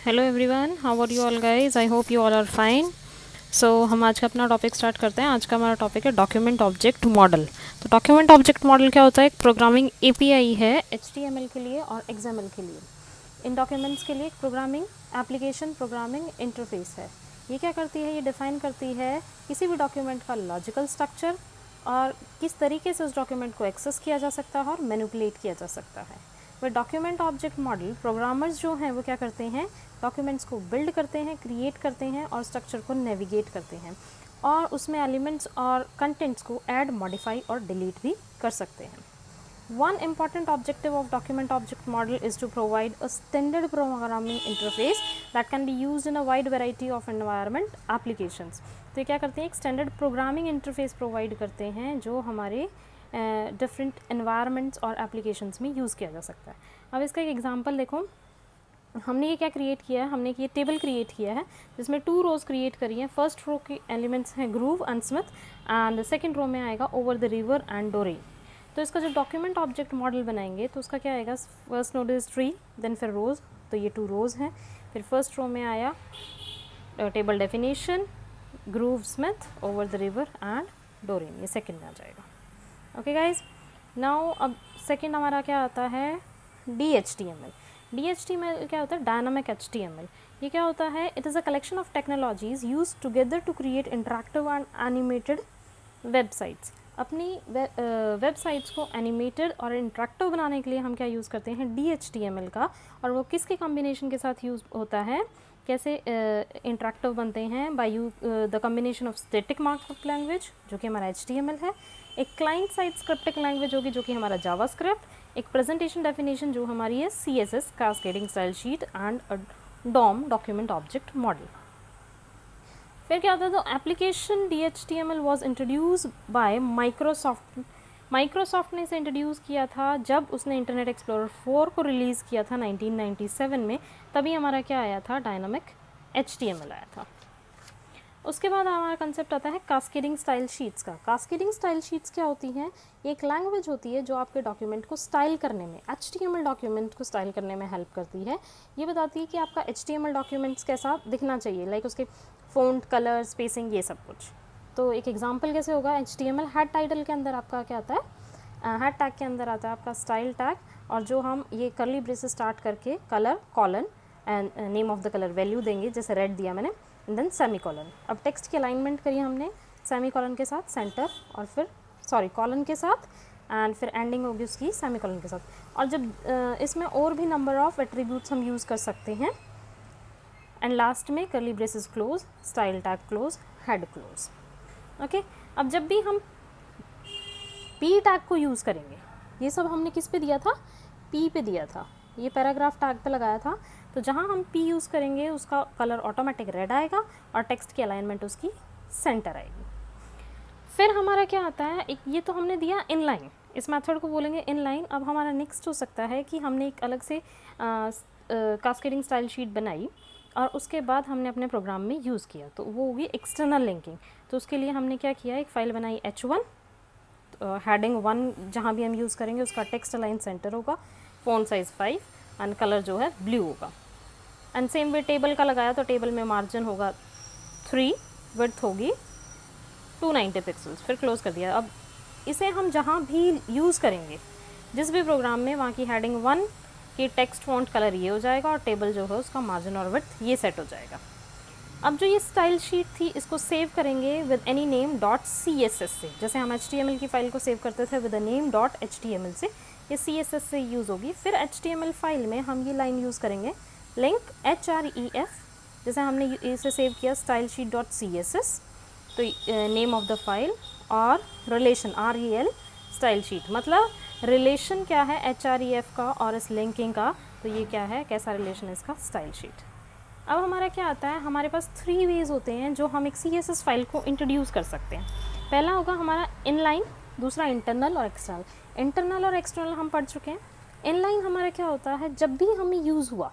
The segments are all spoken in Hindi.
Hello everyone, how are you all guys? I hope you all are fine. So हम आज का अपना टॉपिक स्टार्ट करते हैं। आज का हमारा टॉपिक है डॉक्यूमेंट ऑब्जेक्ट मॉडल। तो डॉक्यूमेंट ऑब्जेक्ट मॉडल क्या होता है? एक प्रोग्रामिंग एपीआई है एचटीएमएल के लिए और एक्सएमएल के लिए। इन डॉक्यूमेंट्स के लिए एक प्रोग्रामिंग एप्लीकेशन प्रोग्रामिंग इंटरफेस है। ये क्या करती है? ये डिफ़ाइन करती है किसी भी डॉक्यूमेंट का लॉजिकल स्ट्रक्चर और किस तरीके से उस डॉक्यूमेंट को एक्सेस किया जा सकता है और मैनिपुलेट किया जा सकता है। वह डॉक्यूमेंट ऑब्जेक्ट मॉडल प्रोग्रामर्स जो हैं वो क्या करते हैं? डॉक्यूमेंट्स को बिल्ड करते हैं, क्रिएट करते हैं और स्ट्रक्चर को नेविगेट करते हैं और उसमें एलिमेंट्स और कंटेंट्स को ऐड, मॉडिफाई और डिलीट भी कर सकते हैं। One important objective of document object model is to provide a standard programming interface that can be used in a wide variety of environment applications. तो ये क्या करते हैं? एक स्टैंडर्ड प्रोग्रामिंग इंटरफेस प्रोवाइड करते हैं जो हमारे डिफरेंट एनवायरनमेंट्स और एप्लीकेशंस में यूज़ किया जा सकता है। अब इसका एक एग्जांपल देखो। हमने ये क्या क्रिएट किया है? हमने ये टेबल क्रिएट किया है जिसमें 2 रोज़ क्रिएट करी हैं। फर्स्ट रो के एलिमेंट्स हैं Grove and Smith and second row में आएगा ओवर द रिवर एंड डोरे। तो इसका जब डॉक्यूमेंट ऑब्जेक्ट मॉडल बनाएंगे तो उसका क्या आएगा? First node is tree, then फिर रोज़, तो ये 2 रोज़ हैं। फिर फर्स्ट रो में आया table definition, Grove, Smith, over the river and Doren, ये सेकंड में आ जाएगा। ओके गाइज, नाउ अब सेकंड हमारा क्या आता है? DHTML। DHTML क्या होता है? Dynamic HTML। ये क्या होता है? It is a collection of technologies use together to create interactive and animated websites. अपनी वेबसाइट्स को एनिमेटेड और इंटरेक्टिव बनाने के लिए हम क्या यूज़ करते हैं? DHTML का। और वो किसके कॉम्बिनेशन के साथ यूज़ होता है? कैसे इंटरेक्टिव बनते हैं? By the combination of static markup language जो कि हमारा HTML है, एक क्लाइंट साइड स्क्रिप्टिक लैंग्वेज होगी जो कि हमारा जावास्क्रिप्ट, एक प्रेजेंटेशन डेफिनेशन जो हमारी है CSS cascading style sheet and DOM document object model. फिर क्या होता है? तो application DHTML was introduce by Microsoft. Microsoft ने इसे इंट्रोड्यूस किया था जब उसने इंटरनेट एक्सप्लोरर 4 को रिलीज़ किया था 1997 में। तभी हमारा क्या आया था? डायनामिक HTML आया था। उसके बाद हमारा कंसेप्ट आता है कास्केडिंग स्टाइल शीट्स का। कास्केडिंग स्टाइल शीट्स क्या होती हैं? एक लैंग्वेज होती है जो आपके डॉक्यूमेंट को स्टाइल करने में, HTML डॉक्यूमेंट को स्टाइल करने में हेल्प करती है। ये बताती है कि आपका HTML डॉक्यूमेंट्स कैसा दिखना चाहिए, लाइक उसके फ़ॉन्ट, कलर, स्पेसिंग, ये सब कुछ। तो एक एग्जांपल कैसे होगा? HTML हेड टाइटल के अंदर आपका क्या आता है? हेड टैग के अंदर आता है आपका स्टाइल टैग, और जो हम ये कर्ली ब्रेसेस स्टार्ट करके colour, colon and name of the colour value देंगे, जैसे रेड दिया मैंने, देन सेमी कॉलन। अब टेक्स्ट की अलाइनमेंट करी हमने सेमी कॉलन के साथ, सेंटर, और फिर कॉलन के साथ, एंड फिर एंडिंग होगी उसकी सेमी कॉलन के साथ। और जब इसमें और भी नंबर ऑफ एट्रीब्यूट्स हम यूज़ कर सकते हैं, एंड लास्ट में curly braces close, style tag close, head close. Okay, अब जब भी हम P टैग को यूज़ करेंगे, ये सब हमने किस पे दिया था? P पे दिया था, ये पैराग्राफ टैग पे लगाया था। तो जहाँ हम P यूज़ करेंगे उसका कलर ऑटोमेटिक रेड आएगा और टेक्स्ट की अलाइनमेंट उसकी सेंटर आएगी। फिर हमारा क्या आता है? एक ये तो हमने दिया इनलाइन, इस मेथड को बोलेंगे इनलाइन। अब हमारा नेक्स्ट हो सकता है कि हमने एक अलग से कास्केडिंग स्टाइल शीट बनाई और उसके बाद हमने अपने प्रोग्राम में यूज़ किया, तो वो होगी एक्सटर्नल लिंकिंग। तो उसके लिए हमने क्या किया? एक फ़ाइल बनाई H1, हेडिंग 1 जहाँ भी हम यूज़ करेंगे उसका टेक्स्ट अलाइन सेंटर होगा, फ़ॉन्ट साइज़ 5 एंड कलर जो है ब्लू होगा। एंड सेम वे टेबल का लगाया तो टेबल में मार्जिन होगा 3, विड्थ होगी 290 पिक्सल्स, फिर क्लोज़ कर दिया। अब इसे हम जहाँ भी यूज़ करेंगे, जिस भी प्रोग्राम में, वहाँ की हेडिंग 1 की टेक्स्ट फॉन्ट कलर ये हो जाएगा और टेबल जो है उसका मार्जिन और विड्थ ये सेट हो जाएगा। अब जो ये स्टाइल शीट थी इसको सेव करेंगे with any name dot CSS से, जैसे हम HTML की फ़ाइल को सेव करते थे with a name dot HTML से, ये CSS से यूज़ होगी। फिर HTML फाइल में हम ये लाइन यूज़ करेंगे, लिंक href, जैसे हमने इसे सेव किया स्टाइल शीट डॉट CSS, तो नेम ऑफ द फाइल, और रिलेशन REL स्टाइल शीट, मतलब रिलेशन क्या है href का और इस लिंकिंग का, तो ये क्या है, कैसा रिलेशन है इसका? Style sheet. अब हमारा क्या आता है? हमारे पास 3 वेज़ होते हैं जो हम एक CSS फाइल को इंट्रोड्यूस कर सकते हैं। पहला होगा हमारा इनलाइन, दूसरा इंटरनल और एक्सटर्नल। इंटरनल और एक्सटर्नल हम पढ़ चुके हैं। इनलाइन हमारा क्या होता है? जब भी हमें यूज़ हुआ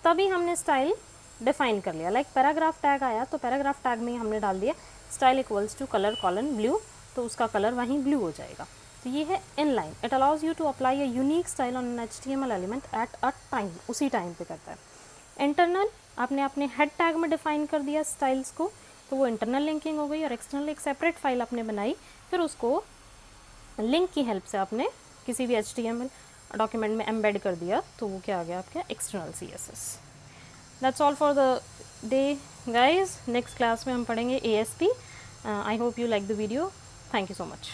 तभी हमने स्टाइल डिफाइन कर लिया, लाइक पैराग्राफ टैग आया तो पैराग्राफ टैग में हमने डाल दिया style equals to colour colon blue, तो उसका कलर वहीं ब्लू हो जाएगा। तो ये है inline. It allows you to apply a unique style on an HTML element at a time, उसी टाइम पे करता है। इंटरनल आपने अपने हेड टैग में डिफाइन कर दिया स्टाइल्स को, तो वो इंटरनल लिंकिंग हो गई। और एक्सटर्नल एक सेपरेट फाइल आपने बनाई, फिर उसको लिंक की हेल्प से आपने किसी भी HTML डॉक्यूमेंट में एम्बेड कर दिया, तो वो क्या आ गया आपका external CSS। That's all for the day guys. Next class में हम पढ़ेंगे ASP। I hope you like the video. Thank you so much.